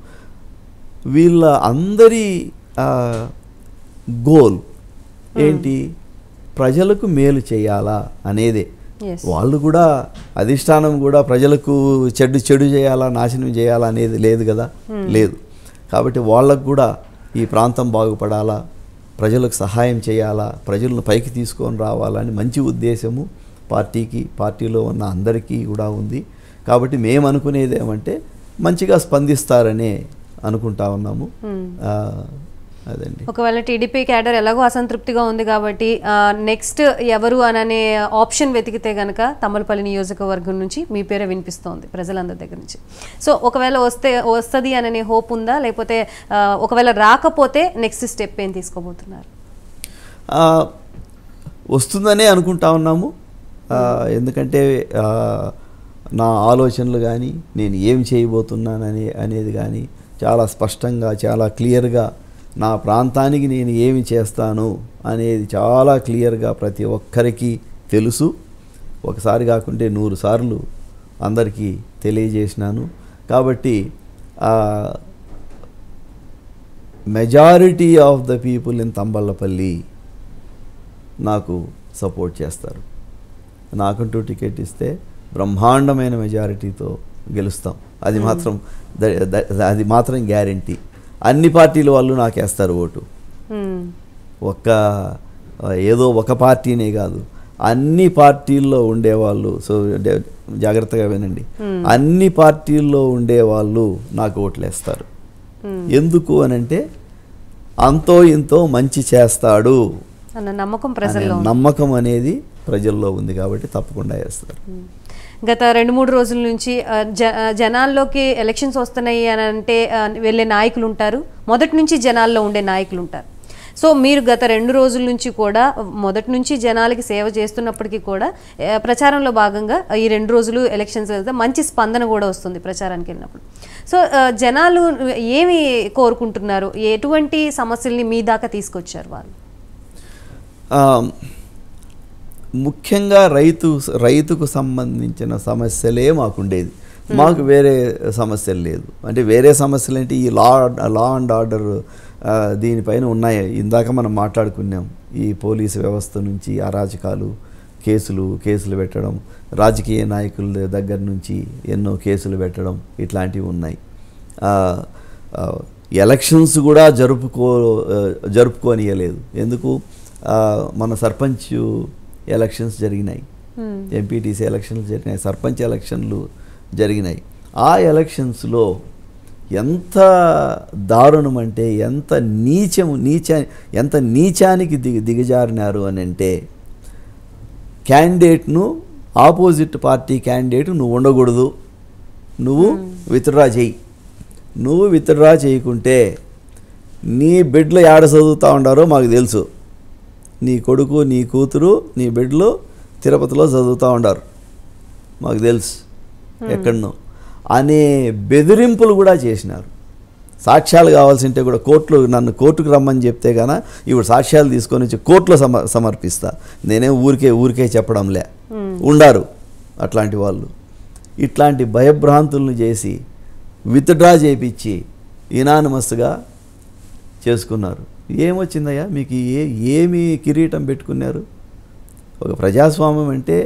B: వీళ్ళ అందరి గోల్ ఏంటి? ప్రజలకు మేలు చేయాలా అనేదే. వాళ్ళు కూడా, అధిష్టానం కూడా ప్రజలకు చెడు చేయాలా, నాశనం చేయాలా అనేది లేదు కదా, లేదు. కాబట్టి వాళ్ళకు కూడా ఈ ప్రాంతం బాగుపడాలా, ప్రజలకు సహాయం చేయాలా, ప్రజలను పైకి తీసుకొని రావాలని మంచి ఉద్దేశము పార్టీలో ఉన్న అందరికీ కూడా ఉంది. కాబట్టి మేము అనుకునేది ఏమంటే మంచిగా స్పందిస్తారనే అనుకుంటా ఉన్నాము. అదండి.
A: ఒకవేళ టీడీపీ క్యాడర్ ఎలాగో అసంతృప్తిగా ఉంది కాబట్టి నెక్స్ట్ ఎవరు అనే ఆప్షన్ వెతికితే కనుక తమ్మలపల్లి నియోజకవర్గం నుంచి మీ పేరే వినిపిస్తోంది ప్రజలందరి దగ్గర నుంచి. సో ఒకవేళ వస్తుంది అనే హోప్ ఉందా? లేకపోతే ఒకవేళ రాకపోతే నెక్స్ట్ స్టెప్ ఏం తీసుకోబోతున్నారు?
B: వస్తుందనే అనుకుంటా ఉన్నాము. ఎందుకంటే నా ఆలోచనలు కానీ, నేను ఏం చేయబోతున్నానని అనేది కానీ చాలా స్పష్టంగా, చాలా క్లియర్గా, నా ప్రాంతానికి నేను ఏమి చేస్తాను అనేది చాలా క్లియర్గా ప్రతి ఒక్కరికి తెలుసు. ఒకసారి కాకుంటే 100 సార్లు అందరికీ తెలియజేసినాను. కాబట్టి majority of the people in Thamballapalle నాకు సపోర్ట్ చేస్తారు. నాకంటూ టికెట్ ఇస్తే బ్రహ్మాండమైన మెజారిటీతో గెలుస్తాం. అది మాత్రం గ్యారంటీ. అన్ని పార్టీల వాళ్ళు నాకు వేస్తారు ఓటు. ఏదో ఒక పార్టీనే కాదు, అన్ని పార్టీల్లో ఉండేవాళ్ళు. సో జాగ్రత్తగా వినండి, అన్ని పార్టీల్లో ఉండేవాళ్ళు నాకు ఓట్లు వేస్తారు. ఎందుకు అనంటే అంతో ఇంతో మంచి చేస్తాడు
A: అన్న
B: నమ్మకం అనేది ప్రజల్లో ఉంది. కాబట్టి తప్పకుండా వేస్తారు.
A: గత 2-3 రోజుల నుంచి జనాల్లోకి ఎలక్షన్స్ వస్తున్నాయి అని అంటే వెళ్ళే నాయకులు ఉంటారు, మొదటి నుంచి జనాల్లో ఉండే నాయకులు ఉంటారు. సో మీరు గత 2 రోజుల నుంచి కూడా మొదటి నుంచి జనాలకి సేవ చేస్తున్నప్పటికీ కూడా ప్రచారంలో భాగంగా ఈ 2 రోజులు ఎలక్షన్స్ వెళ్తే మంచి స్పందన కూడా వస్తుంది ప్రచారానికి వెళ్ళినప్పుడు. సో జనాలు ఏమి కోరుకుంటున్నారు? ఎటువంటి సమస్యల్ని మీ దాకా తీసుకొచ్చారు వాళ్ళు?
B: ముఖ్యంగా రైతుకు సంబంధించిన సమస్యలే మాకుండేది. మాకు వేరే సమస్యలు లేదు. అంటే వేరే సమస్యలు అంటే ఈ లా అండ్ ఆర్డర్ దీనిపైన ఉన్నాయి. ఇందాక మనం మాట్లాడుకున్నాం, ఈ పోలీసు వ్యవస్థ నుంచి అరాచకాలు, కేసులు పెట్టడం, రాజకీయ నాయకుల దగ్గర నుంచి ఎన్నో కేసులు పెట్టడం, ఇట్లాంటివి ఉన్నాయి. ఎలక్షన్స్ కూడా జరుపుకోనియలేదు. ఎందుకు? మన సర్పంచ్ ఎలక్షన్స్ జరిగినాయి, ఎంపీటీసీ ఎలక్షన్లు జరిగినాయి, సర్పంచ్ ఎలక్షన్లు జరిగినాయి. ఆ ఎలక్షన్స్లో ఎంత దారుణం అంటే ఎంత నీచానికి దిగజారినారు అని అంటే, క్యాండిడేట్ను ఆపోజిట్ పార్టీ క్యాండిడేట్ నువ్వు ఉండకూడదు, నువ్వు విత్డ్రా చేయి, నువ్వు విత్డ్రా చేయకుంటే నీ బిడ్డలు ఏడ చదువుతూ ఉండారో మాకు తెలుసు, నీ కొడుకు నీ కూతురు నీ బిడ్డలు తిరుపతిలో చదువుతూ ఉండారు మాకు తెలుసు ఎక్కడనో అనే బెదిరింపులు కూడా చేసినారు. సాక్ష్యాలు కావాల్సింటే కూడా నన్ను కోర్టుకు రమ్మని చెప్తే గాన ఇప్పుడు సాక్ష్యాలు తీసుకొని వచ్చి కోర్టులో సమర్పిస్తా, నేనేం ఊరికే చెప్పడంలే, ఉండారు అట్లాంటి వాళ్ళు. ఇట్లాంటి భయభ్రాంతులను చేసి విత్డ్రా చేయించి ఇనానిమస్గా చేసుకున్నారు. ఏమొచ్చిందయ్యా మీకు? ఏమి కిరీటం పెట్టుకున్నారు? ఒక ప్రజాస్వామ్యం అంటే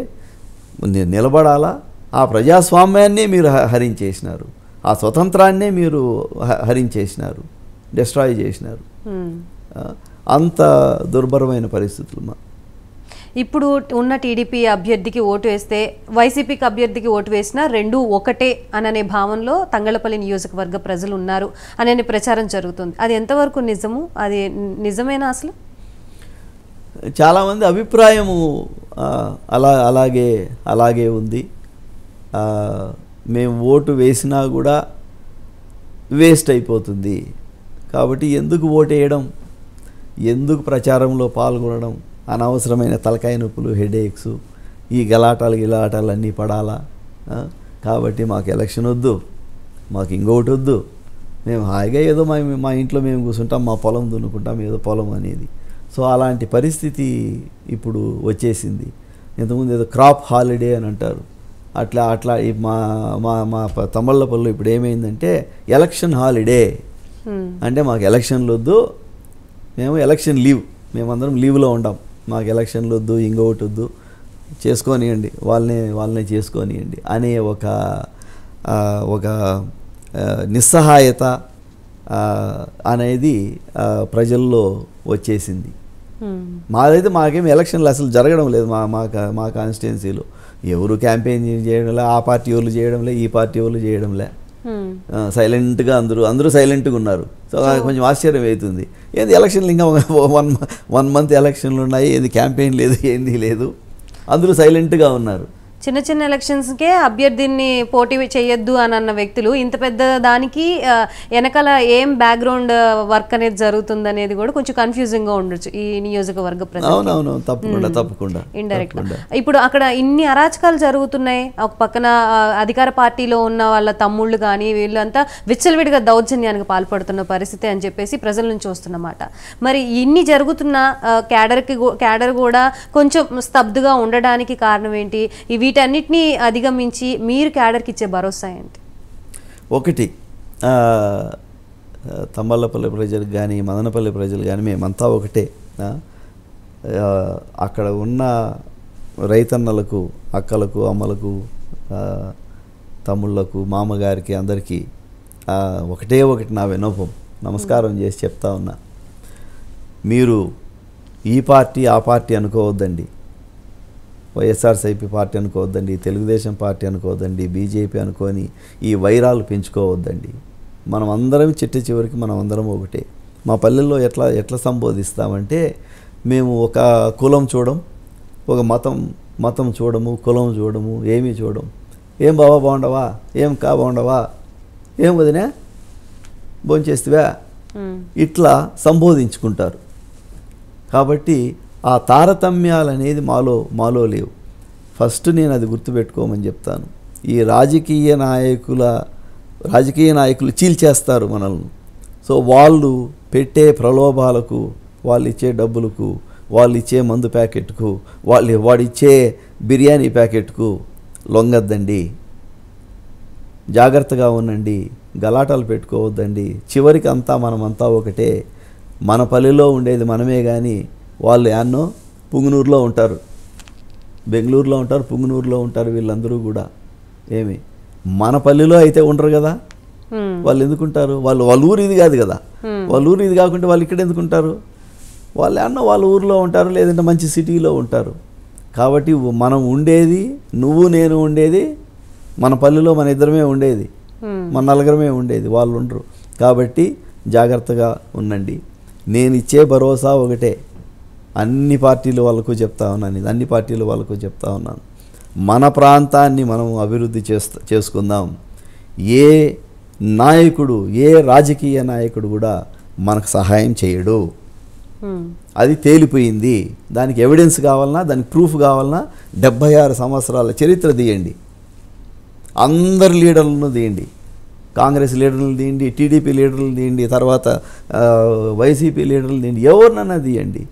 B: నిలబడాలా? ఆ ప్రజాస్వామ్యాన్నే మీరు హరించేసినారు, ఆ స్వతంత్రాన్నే మీరు హరించేసినారు, డిస్ట్రాయ్ చేసినారు. అంత దుర్భరమైన పరిస్థితులు.
A: ఇప్పుడు ఉన్న టీడీపీ అభ్యర్థికి ఓటు వేస్తే వైసీపీకి అభ్యర్థికి ఓటు వేసినా రెండూ ఒకటే అననే భావనలో తంగళపల్లి నియోజకవర్గ ప్రజలు ఉన్నారు అనే ప్రచారం జరుగుతుంది. అది ఎంతవరకు నిజము? అది నిజమేనా అసలు?
B: చాలామంది అభిప్రాయము అలాగే ఉంది. మేము ఓటు వేసినా కూడా వేస్ట్ అయిపోతుంది, కాబట్టి ఎందుకు ఓటు వేయడం, ఎందుకు ప్రచారంలో పాల్గొనడం, అనవసరమైన తలకాయ నొప్పులు, హెడేక్స్, ఈ గలాటాలు అన్నీ పడాలా? కాబట్టి మాకు ఎలక్షన్ వద్దు, మాకు ఇంకొకటి వద్దు, మేము హాయిగా ఏదో మా ఇంట్లో మేము కూర్చుంటాం, మా పొలం దున్నుకుంటాం, ఏదో పొలం అనేది. సో అలాంటి పరిస్థితి ఇప్పుడు వచ్చేసింది. ఇంతకుముందు ఏదో క్రాప్ హాలిడే అని అంటారు, అట్లా మా తమ్మళ్ళపల్లిలో ఇప్పుడు ఏమైందంటే ఎలక్షన్ హాలిడే అంటే మాకు ఎలక్షన్లు వద్దు, మేము ఎలక్షన్ లీవ్, మేమందరం లీవ్లో ఉంటాం, మాకు ఎలక్షన్లు వద్దు, ఇంకొకటి వద్దు, చేసుకోనియండి, వాళ్ళనే చేసుకోనియండి అనే ఒక నిస్సహాయత అనేది ప్రజల్లో వచ్చేసింది. మాకేం ఎలక్షన్లు అసలు జరగడం లేదు. మా కాన్స్టిట్యున్సీలో ఎవరు క్యాంపెయిన్ చేయడంలే, ఆ పార్టీ వాళ్ళు చేయడంలే, ఈ పార్టీ వాళ్ళు చేయడంలే, సైలెంట్గా అందరూ సైలెంట్గా ఉన్నారు. సో కొంచెం ఆశ్చర్యం అవుతుంది, ఏంది ఎలక్షన్లు ఇంకా 1 month ఎలక్షన్లు ఉన్నాయి, ఏది క్యాంపెయిన్ లేదు, ఏంది లేదు, అందరూ సైలెంట్గా ఉన్నారు.
A: చిన్న చిన్న ఎలక్షన్స్కే అభ్యర్థిని పోటీ చేయొద్దు అని అన్న వ్యక్తులు ఇంత పెద్ద దానికి వెనకాల ఏం బ్యాక్గ్రౌండ్ వర్క్ అనేది జరుగుతుంది అనేది కూడా కొంచెం కన్ఫ్యూజింగ్గా ఉండొచ్చు ఈ నియోజకవర్గ ప్రజలు.
B: తప్పకుండా
A: ఇండైరెక్ట్. ఇప్పుడు అక్కడ ఇన్ని అరాచకాలు జరుగుతున్నాయి, ఒక పక్కన అధికార పార్టీలో ఉన్న వాళ్ళ తమ్ముళ్ళు కానీ వీళ్ళంతా విచ్చలవిడిగా దౌర్జన్యానికి పాల్పడుతున్న పరిస్థితి అని చెప్పేసి ప్రజల నుంచి వస్తున్నమాట. మరి ఇన్ని జరుగుతున్న క్యాడర్ కూడా కొంచెం స్తబ్దుగా ఉండడానికి కారణం ఏంటి? వీటన్నిటినీ అధిగమించి మీరు క్యాడర్కి ఇచ్చే భరోసా ఏంటి?
B: ఒకటి, తమ్మళ్ళపల్లి ప్రజలు కానీ మదనపల్లి ప్రజలు కానీ మేమంతా ఒకటే. అక్కడ ఉన్న రైతన్నలకు, అక్కలకు, అమ్మలకు, తమ్ముళ్ళకు, మామగారికి, అందరికీ ఒకటి నా విన్నపం, నమస్కారం చేసి చెప్తా ఉన్నా, మీరు ఈ పార్టీ ఆ పార్టీ అనుకోవద్దండి, వైఎస్ఆర్సీపీ పార్టీ అనుకోవద్దండి, తెలుగుదేశం పార్టీ అనుకోవద్దండి, బీజేపీ అనుకొని ఈ వైరాలు పెంచుకోవద్దండి. మనం అందరం చివరికి మనం అందరం ఒకటే. మా పల్లెల్లో ఎట్లా సంబోధిస్తామంటే, మేము ఒక కులం చూడం, ఒక మతం చూడము, కులం చూడము, ఏమీ చూడము. ఏం బావా బాగుండవా, ఏం బాగుండవా, ఏం వదినా భోంచేస్తావా, ఇట్లా సంబోధించుకుంటారు. కాబట్టి ఆ తారతమ్యాలు అనేది మాలో లేవు. ఫస్ట్ నేను అది గుర్తుపెట్టుకోమని చెప్తాను. ఈ రాజకీయ నాయకులు చీల్చేస్తారు మనల్ని. సో వాళ్ళు పెట్టే ప్రలోభాలకు, వాళ్ళు ఇచ్చే డబ్బులకు, వాళ్ళు ఇచ్చే మందు ప్యాకెట్కు, వాడిచ్చే బిర్యానీ ప్యాకెట్కు లొంగద్దండి. జాగ్రత్తగా ఉండండి, గలాటాలు పెట్టుకోవద్దండి, చివరికి అంతా మనమంతా ఒకటే, మన పల్లెలో ఉండేది మనమే కానీ వాళ్ళు యాన్నో పుంగనూరులో ఉంటారు, బెంగళూరులో ఉంటారు, పుంగనూరులో ఉంటారు, వీళ్ళందరూ కూడా ఏమి మన పల్లెలో అయితే ఉండరు కదా. వాళ్ళు ఎందుకుంటారు? వాళ్ళ ఊరు ఇది కాదు కదా. వాళ్ళ ఊరు ఇది కాకుంటే వాళ్ళు ఇక్కడ ఎందుకుంటారు? వాళ్ళు అన్న వాళ్ళ ఊరిలో ఉంటారు, లేదంటే మంచి సిటీలో ఉంటారు. కాబట్టి మనం ఉండేది, నువ్వు నేను ఉండేది మన పల్లెలో మన ఇద్దరమే ఉండేది, మన నలుగురమే ఉండేది, వాళ్ళు ఉండరు. కాబట్టి జాగ్రత్తగా ఉండండి. నేను ఇచ్చే భరోసా ఒకటే, అన్ని పార్టీల వాళ్ళకు చెప్తా ఉన్నాను, ఇది అన్ని పార్టీల వాళ్ళకు చెప్తా ఉన్నాను, మన ప్రాంతాన్ని మనం అభివృద్ధి చేసుకుందాం. ఏ నాయకుడు, ఏ రాజకీయ నాయకుడు కూడా మనకు సహాయం చేయడు, అది తేలిపోయింది. దానికి ఎవిడెన్స్ కావాలన్నా, దానికి ప్రూఫ్ కావాలన్నా 76 సంవత్సరాల చరిత్ర తీయండి, అందరి లీడర్లను తీయండి, కాంగ్రెస్ లీడర్లు తీయండి, టీడీపీ లీడర్లు తీయండి, తర్వాత వైసీపీ లీడర్లు తీయండి, ఎవరినన్నా తీయండి.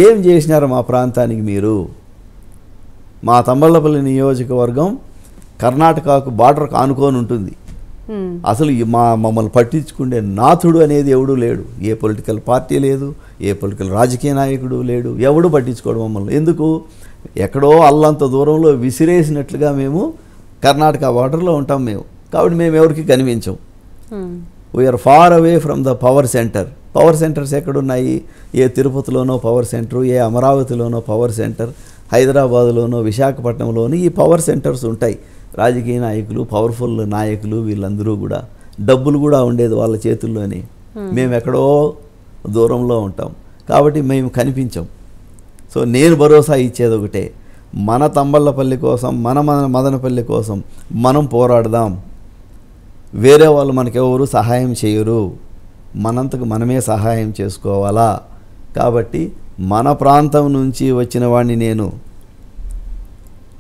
B: ఏం చేసినారు మా ప్రాంతానికి మీరు? మా తంబళ్ళపల్లి నియోజకవర్గం కర్ణాటకకు బార్డర్కు ఆనుకొని ఉంటుంది. అసలు మమ్మల్ని పట్టించుకునే నాథుడు అనేది ఎవడూ లేడు, ఏ పొలిటికల్ పార్టీ లేదు, ఏ పొలిటికల్ రాజకీయ నాయకుడు లేడు, ఎవడు పట్టించుకోడు మమ్మల్ని. ఎందుకు? ఎక్కడో అల్లంత దూరంలో విసిరేసినట్లుగా మేము కర్ణాటక బార్డర్లో ఉంటాం మేము, కాబట్టి మేము ఎవరికి కనిపించం. We're far away from the power centre. Power centres ఎక్కడున్నాయి? ఏ తిరుపతిలోనో పవర్ సెంటరు, ఏ అమరావతిలోనో పవర్ సెంటర్, హైదరాబాదులోనో విశాఖపట్నంలోనూ ఈ పవర్ సెంటర్స్ ఉంటాయి. రాజకీయ నాయకులు, పవర్ఫుల్ నాయకులు, వీళ్ళందరూ కూడా డబ్బులు కూడా ఉండేది వాళ్ళ చేతుల్లోనే. మేము ఎక్కడో దూరంలో ఉంటాం, కాబట్టి మేము కనిపించాం. సో నేను భరోసా ఇచ్చేది ఒకటే, మన తంబళ్ళపల్లి కోసం, మన మదనపల్లి కోసం మనం పోరాడదాం. వేరే వాళ్ళు మనకెవరు సహాయం చేయరు, మనంతకు మనమే సహాయం చేసుకోవాలా. కాబట్టి మన ప్రాంతం నుంచి వచ్చిన వాడిని నేను,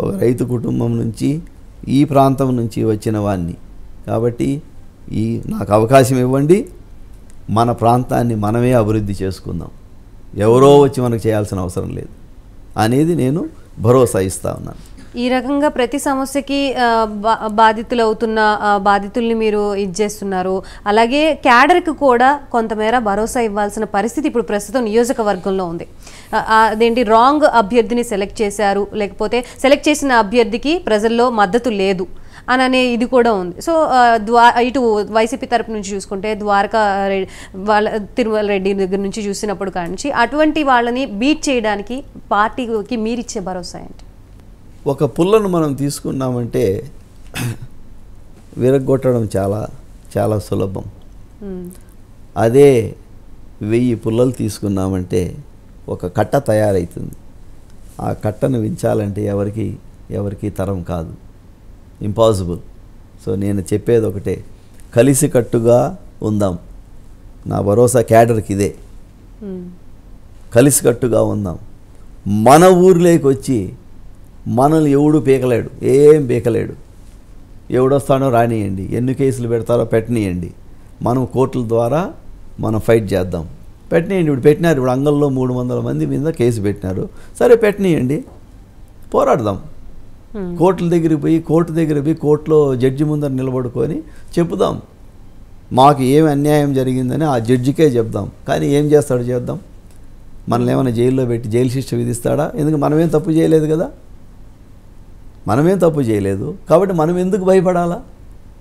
B: ఒక రైతు కుటుంబం నుంచి, ఈ ప్రాంతం నుంచి వచ్చిన వాడిని, కాబట్టి నాకు అవకాశం ఇవ్వండి, మన ప్రాంతాన్ని మనమే అభివృద్ధి చేసుకుందాం, ఎవరో వచ్చి మనకు చేయాల్సిన అవసరం లేదు అనేది నేను భరోసా ఇస్తా ఉన్నాను.
A: ఈ రకంగా ప్రతి సమస్యకి బాధితులు అవుతున్న బాధితుల్ని మీరు ఇచ్చేస్తున్నారు. అలాగే క్యాడర్కి కూడా కొంతమేర భరోసా ఇవ్వాల్సిన పరిస్థితి ఇప్పుడు ప్రస్తుతం నియోజకవర్గంలో ఉంది. అదేంటి, రాంగ్ అభ్యర్థిని సెలెక్ట్ చేశారు, లేకపోతే సెలెక్ట్ చేసిన అభ్యర్థికి ప్రజల్లో మద్దతు లేదు అనే ఇది కూడా ఉంది. సో ఇటు వైసీపీ తరపు నుంచి చూసుకుంటే ద్వారకా తిరుమల రెడ్డి దగ్గర నుంచి చూసినప్పుడు కానీ అటువంటి వాళ్ళని బీట్ చేయడానికి పార్టీకి మీరిచ్చే భరోసా ఏంటి?
B: ఒక పుల్లను మనం తీసుకున్నామంటే విరగొట్టడం చాలా చాలా సులభం. అదే 1000 పుల్లలు తీసుకున్నామంటే ఒక కట్ట తయారవుతుంది. ఆ కట్టను వించాలంటే ఎవరికి తరం కాదు, ఇంపాసిబుల్. సో నేను చెప్పేది ఒకటే, కలిసికట్టుగా ఉందాం. నా భరోసా క్యాడర్కి ఇదే, కలిసికట్టుగా ఉందాం. మన ఊర్లోకి వచ్చి మనల్ని ఎవడు పీకలేడు, ఏం పీకలేడు. ఎవడొస్తానో రానియండి, ఎన్ని కేసులు పెడతారో పెట్టనియండి, మనం కోర్టుల ద్వారా మనం ఫైట్ చేద్దాం. పెట్టనియండి. ఇప్పుడు పెట్టినారు, ఇప్పుడు అంగల్లో 300 మంది మీద కేసు పెట్టినారు, సరే పెట్టనియండి, పోరాడదాం. కోర్టుల దగ్గరికి పోయి కోర్టులో జడ్జి ముందర నిలబడుకొని చెప్పుదాం, మాకు ఏమి అన్యాయం జరిగిందని ఆ జడ్జికే చెప్దాం. కానీ ఏం చేస్తాడు? చేద్దాం. మనల్ని ఏమైనా జైల్లో పెట్టి జైలు శిక్ష విధిస్తాడా? ఎందుకు? మనమేం తప్పు చేయలేదు కదా, మనమేం తప్పు చేయలేదు. కాబట్టి మనం ఎందుకు భయపడాలా?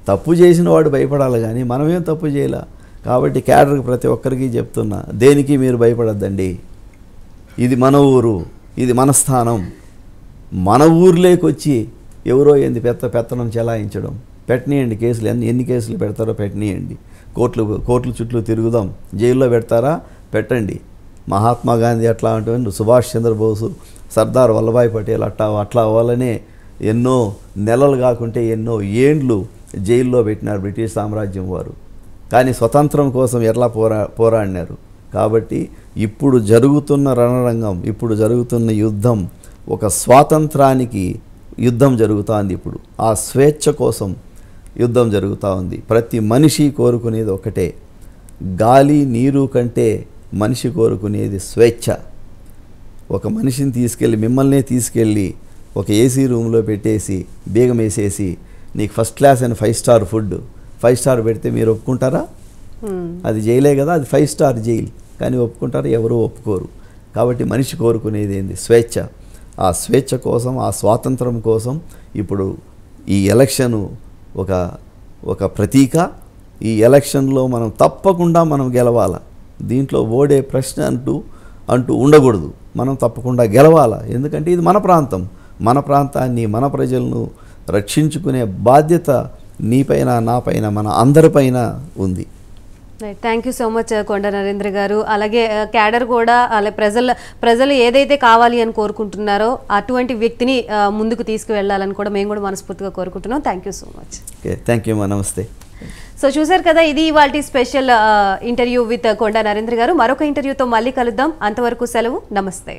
B: తప్పు చేసిన వాడు భయపడాలి, కానీ మనమేం తప్పు చేయలే. కాబట్టి క్యాడర్కి ప్రతి ఒక్కరికి చెప్తున్నా, దేనికి మీరు భయపడద్దండి. ఇది మన ఊరు, ఇది మన స్థానం. మన ఊర్లోకి వచ్చి ఎవరో ఏంది పెత్తనం చెలాయించడం, పెట్టనీయండి. కేసులు ఎన్ని కేసులు పెడతారో పెట్టనీయండి. కోర్టుల చుట్టూ తిరుగుదాం. జైల్లో పెడతారా? పెట్టండి. మహాత్మా గాంధీ అట్లా అంటే, సుభాష్ చంద్రబోసు, సర్దార్ వల్లభాయ్ పటేల్ అట్లా వాళ్ళనే ఎన్నో నెలలు కాకుంటే ఎన్నో ఏండ్లు జైల్లో పెట్టినారు బ్రిటిష్ సామ్రాజ్యం వారు. కానీ స్వతంత్రం కోసం ఎట్లా పోరాడినారు. కాబట్టి ఇప్పుడు జరుగుతున్న రణరంగం, ఇప్పుడు జరుగుతున్న యుద్ధం ఒక స్వాతంత్రానికి యుద్ధం జరుగుతోంది. ఇప్పుడు ఆ స్వేచ్ఛ కోసం యుద్ధం జరుగుతూ ఉంది. ప్రతి మనిషి కోరుకునేది ఒకటే, గాలి నీరు కంటే మనిషి కోరుకునేది స్వేచ్ఛ. ఒక మనిషిని మిమ్మల్నే తీసుకెళ్ళి ఒక ఏసీ రూమ్లో పెట్టేసి బీగం వేసేసి నీకు ఫస్ట్ క్లాస్ అని 5 స్టార్ ఫుడ్ 5 స్టార్ పెడితే మీరు ఒప్పుకుంటారా? అది జైలే కదా, అది 5 స్టార్ జైలు. కానీ ఒప్పుకుంటారు? ఎవరు ఒప్పుకోరు. కాబట్టి మనిషి కోరుకునేది ఏంది? స్వేచ్ఛ. ఆ స్వేచ్ఛ కోసం, ఆ స్వాతంత్రం కోసం ఇప్పుడు ఈ ఎలక్షను ఒక ప్రతీక. ఈ ఎలక్షన్లో మనం తప్పకుండా మనం గెలవాలా. దీంట్లో ఓడే ప్రశ్న అంటూ ఉండకూడదు. మనం తప్పకుండా గెలవాలా. ఎందుకంటే ఇది మన ప్రాంతం. మన ప్రాంతాన్ని, మన ప్రజలను రక్షించుకునే బాధ్యత నీపైన, నాపైన, మన అందరిపైన ఉంది.
A: థ్యాంక్ యూ సో మచ్ కొండ నరేంద్ర గారు. అలాగే క్యాడర్ కూడా ప్రజలు ఏదైతే కావాలి అని కోరుకుంటున్నారో అటువంటి వ్యక్తిని ముందుకు తీసుకువెళ్ళాలని కూడా మేము కూడా మనస్ఫూర్తిగా కోరుకుంటున్నాం. Thank you so much.
B: Okay, thank you. నమస్తే.
A: సో చూసారు కదా, ఇది ఇవాల్టి స్పెషల్ ఇంటర్వ్యూ విత్ కొండ నరేంద్ర గారు. మరొక ఇంటర్వ్యూతో మళ్ళీ కలుద్దాం. అంతవరకు సెలవు. నమస్తే.